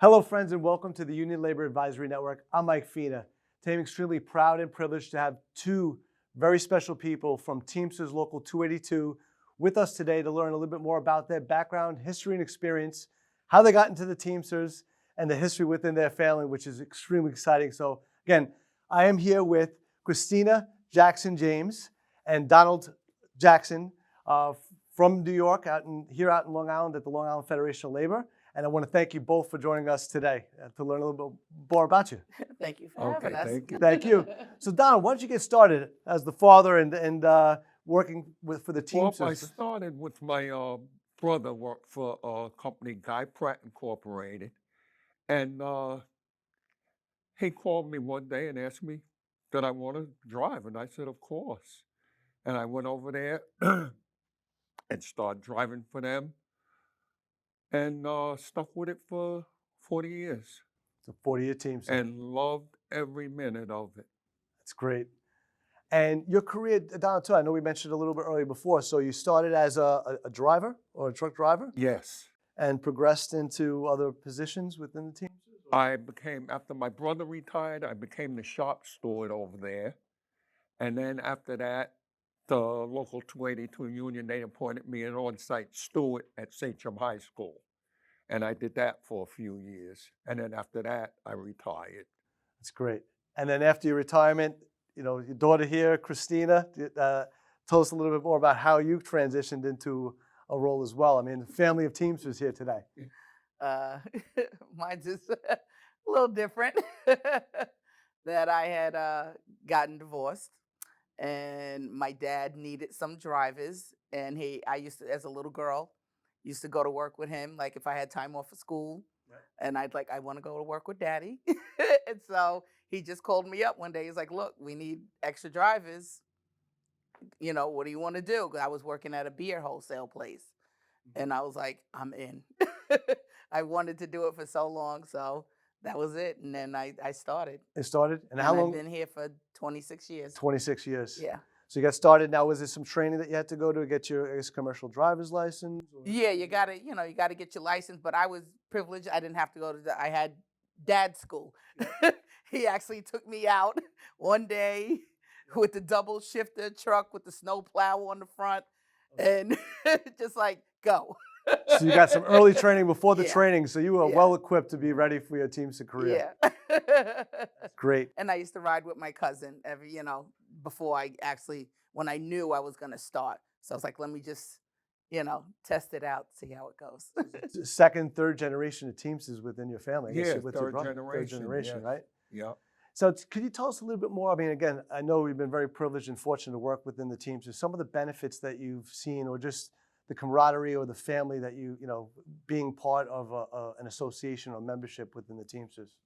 Hello, friends, and welcome to the Union Labor Advisory Network. I'm Mike Fina. Today, I'm extremely proud and privileged to have two very special people from Teamsters Local 282 with us today to learn a little bit more about their background, history, and experience, how they got into the Teamsters, and the history within their family, which is extremely exciting. So, again, I am here with Christina Jackson-James and Donald Jackson from New York, here out in Long Island at the Long Island Federation of Labor. And I want to thank you both for joining us today to learn a little bit more about you. Thank you for having us. Thank you. Thank you. So, Donald, why don't you get started as the father and working for the Teamsters? Well, I started with my brother worked for a company, Guy Pratt Incorporated. And he called me one day and asked me, did I want to drive? And I said, of course. And I went over there and started driving for them. And stuck with it for 40 years. It's a 40-year Teamster. And loved every minute of it. That's great. And your career, Donald, too, I know we mentioned a little bit earlier before, so you started as a driver or a truck driver? Yes. And progressed into other positions within the Teamsters? I became, after my brother retired, I became the shop steward over there. And then after that, the local 282 union, they appointed me an on-site steward at Sachem High School. And I did that for a few years. And then after that, I retired. That's great. And then after your retirement, you know, your daughter here, Christina, tell us a little bit more about how you transitioned into a role as well. I mean, the family of Teamsters here today. Mine's just a little different. That I had gotten divorced, and my dad needed some drivers, and I used to, as a little girl, used to go to work with him, like if I had time off of school, right. And I want to go to work with Daddy. And so he just called me up one day. He's like, look, we need extra drivers. You know, what do you want to do? Because I was working at a beer wholesale place. And I was like, I'm in. I wanted to do it for so long, so that was it. And then I started. It started? And how long? I've been here for 26 years. 26 years. Yeah. So you got started. Now, was there some training that you had to go to get your commercial driver's license? Or? Yeah, you gotta get your license. But I was privileged. I didn't have to go to I had dad's school. He actually took me out one day with the double shifter truck with the snow plow on the front, and just like, go. So you got some early training before the Yeah. training, so you were well equipped to be ready for your Teamster career. Yeah. That's great. And I used to ride with my cousin before when I knew I was gonna start. So I was like, let me just, test it out, see how it goes. Second, third generation of Teamsters within your family. I guess Yeah, you're with your third brother. generation. Third generation, Yes. right? Yeah. So could you tell us a little bit more? I mean, again, I know we've been very privileged and fortunate to work within the Teamsters. Some of the benefits that you've seen, or just the camaraderie or the family that being part of an association or membership within the Teamsters.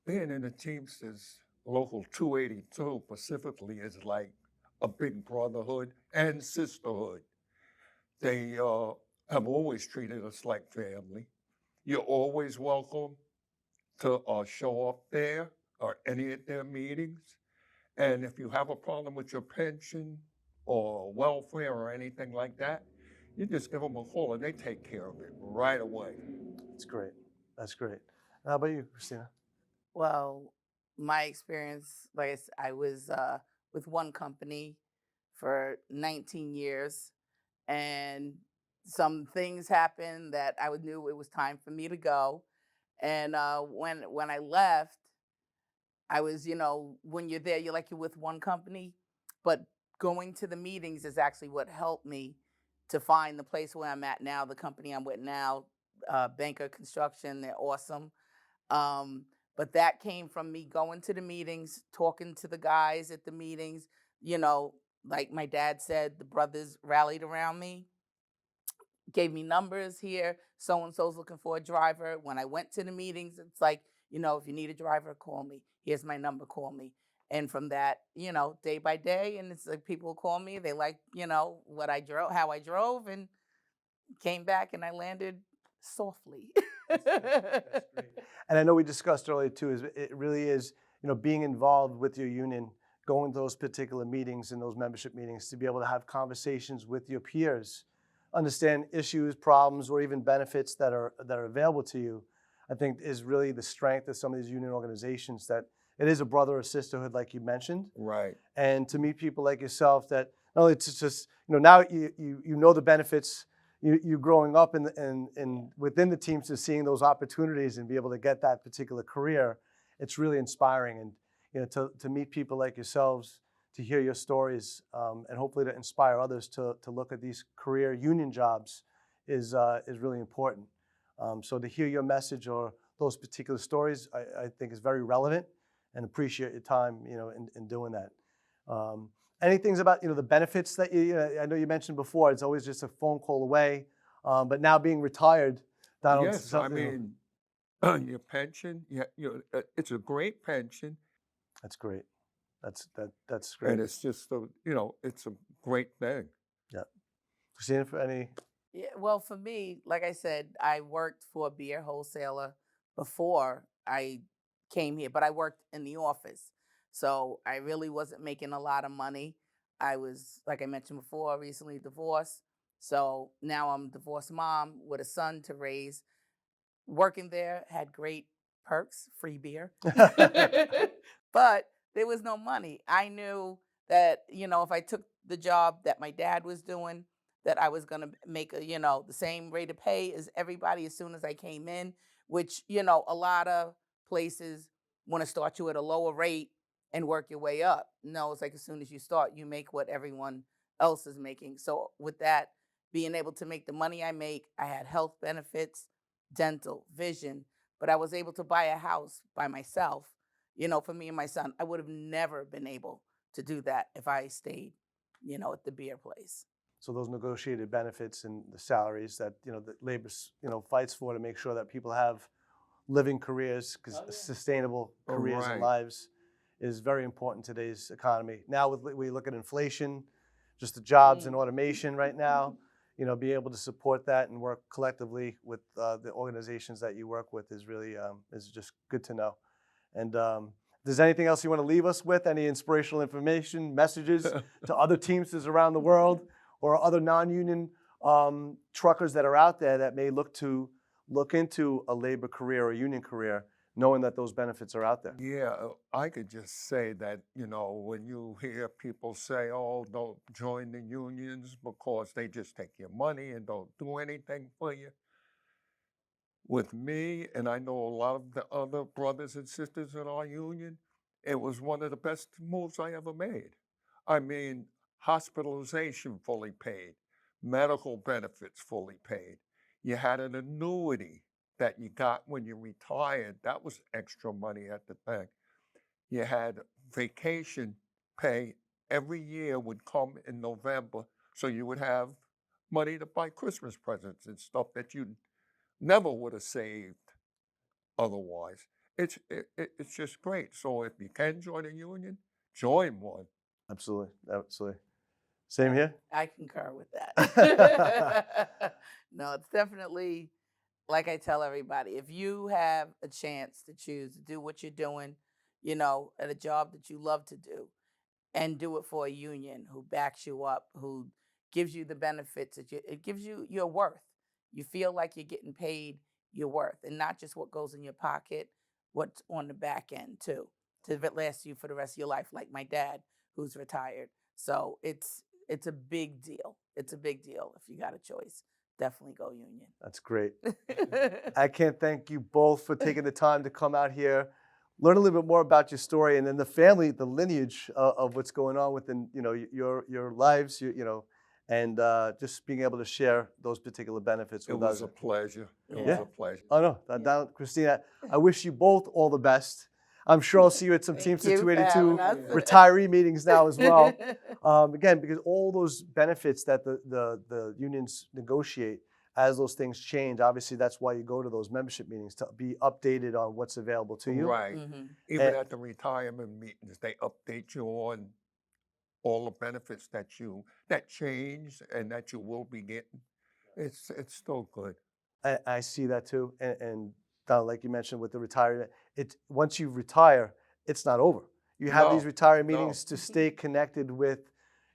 Being in the Teamsters Local 282 specifically is like a big brotherhood and sisterhood. They have always treated us like family. You're always welcome to show up there or any of their meetings. And if you have a problem with your pension or welfare or anything like that, you just give them a call and they take care of it right away. That's great. That's great. How about you, Christina? Well, my experience, I was with one company for 19 years, and some things happened that I knew it was time for me to go. And when I left, I was, when you're there, you're with one company, but going to the meetings is actually what helped me to find the place where I'm at now, the company I'm with now, Banker Construction. They're awesome. But that came from me going to the meetings, talking to the guys at the meetings. Like my dad said, the brothers rallied around me, gave me numbers here. So-and-so's looking for a driver. When I went to the meetings, it's like, if you need a driver, call me. Here's my number, call me. And from that, day by day, and it's like people call me, they like, what I drove, how I drove, and came back and I landed softly. That's great. And I know we discussed earlier too, it really is, being involved with your union, going to those particular meetings and those membership meetings to be able to have conversations with your peers, understand issues, problems, or even benefits that are available to you. I think is really the strength of some of these union organizations, that it is a brother or sisterhood, like you mentioned. Right. And to meet people like yourself that not only to just, now you know the benefits, you growing up in within the Teamsters, seeing those opportunities and be able to get that particular career, it's really inspiring. And to meet people like yourselves, to hear your stories, and hopefully to inspire others to look at these career union jobs is really important. So to hear your message or those particular stories, I think is very relevant, and appreciate your time, in doing that. Any things about, the benefits that I know you mentioned before, it's always just a phone call away, but now being retired, Donald. Yes, I mean, your pension, it's a great pension. That's great. That's great. And it's just, it's a great thing. Yeah. Christina, for any? Yeah, well, for me, like I said, I worked for a beer wholesaler before I came here, but I worked in the office. So I really wasn't making a lot of money. I was, like I mentioned before, recently divorced. So now I'm a divorced mom with a son to raise. Working there had great perks, free beer. But there was no money. I knew that, if I took the job that my dad was doing, that I was going to make the same rate of pay as everybody as soon as I came in, which, a lot of places want to start you at a lower rate and work your way up. No, it's like as soon as you start, you make what everyone else is making. So with that, being able to make the money I make, I had health benefits, dental, vision, but I was able to buy a house by myself, for me and my son. I would have never been able to do that if I stayed, at the beer place. So those negotiated benefits and the salaries that, the labor, fights for to make sure that people have living careers, because sustainable careers and lives is very important in today's economy. Now, we look at inflation, just the jobs and automation right now, be able to support that and work collectively with the organizations that you work with is really is just good to know. And if there's anything else you want to leave us with, any inspirational information, messages to other Teamsters around the world or other non-union truckers that are out there that may look into a labor career or union career, knowing that those benefits are out there? Yeah, I could just say that, when you hear people say, oh, don't join the unions because they just take your money and don't do anything for you. With me, and I know a lot of the other brothers and sisters in our union, it was one of the best moves I ever made. I mean, hospitalization fully paid, medical benefits fully paid. You had an annuity that you got when you retired. That was extra money at the bank. You had vacation pay every year would come in November, so you would have money to buy Christmas presents and stuff that you never would have saved otherwise. It's just great. So if you can join a union, join one. Absolutely. Same here? I concur with that. No, it's definitely, like I tell everybody, if you have a chance to choose to do what you're doing, at a job that you love to do, and do it for a union who backs you up, who gives you the benefits, it gives you your worth. You feel like you're getting paid your worth, and not just what goes in your pocket, what's on the back end too, to last you for the rest of your life, like my dad, who's retired. So it's a big deal. It's a big deal if you got a choice. Definitely go union. That's great. I can't thank you both for taking the time to come out here, learn a little bit more about your story, and then the family, the lineage of what's going on within your lives, and just being able to share those particular benefits with us. It was a pleasure. It was a pleasure. Oh no, Donald, Christina, I wish you both all the best. I'm sure I'll see you at some Teamster 282 retiree meetings now as well. Again, because all those benefits that the unions negotiate, as those things change, obviously that's why you go to those membership meetings, to be updated on what's available to you. Right. Even at the retirement meetings, they update you on all the benefits that change and that you will be getting. It's still good. I see that too. And like you mentioned with the retirement, once you retire, it's not over. You have these retirement meetings to stay connected with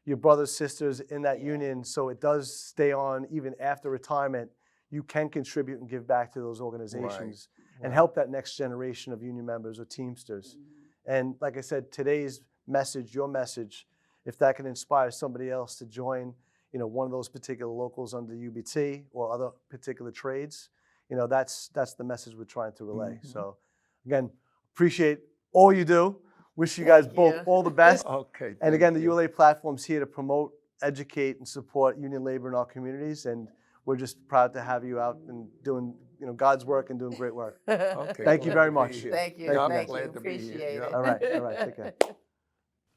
your brothers, sisters in that union, so it does stay on even after retirement. You can contribute and give back to those organizations and help that next generation of union members or Teamsters. And like I said, today's message, your message, if that can inspire somebody else to join, one of those particular locals under UBT or other particular trades, that's the message we're trying to relay. So again, appreciate all you do. Wish you guys both all the best. Okay. And again, the ULA platform's here to promote, educate, and support union labor in our communities. And we're just proud to have you out and doing, God's work and doing great work. Okay. Thank you glad very to be much. here. Thank you. Thank you. Thank you. Glad to be here. Appreciate Yeah. it. All right, take care.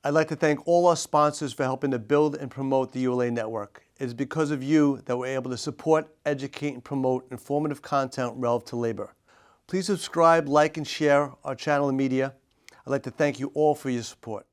I'd like to thank all our sponsors for helping to build and promote the ULA Network. It is because of you that we're able to support, educate, and promote informative content relevant to labor. Please subscribe, like, and share our channel and media. I'd like to thank you all for your support.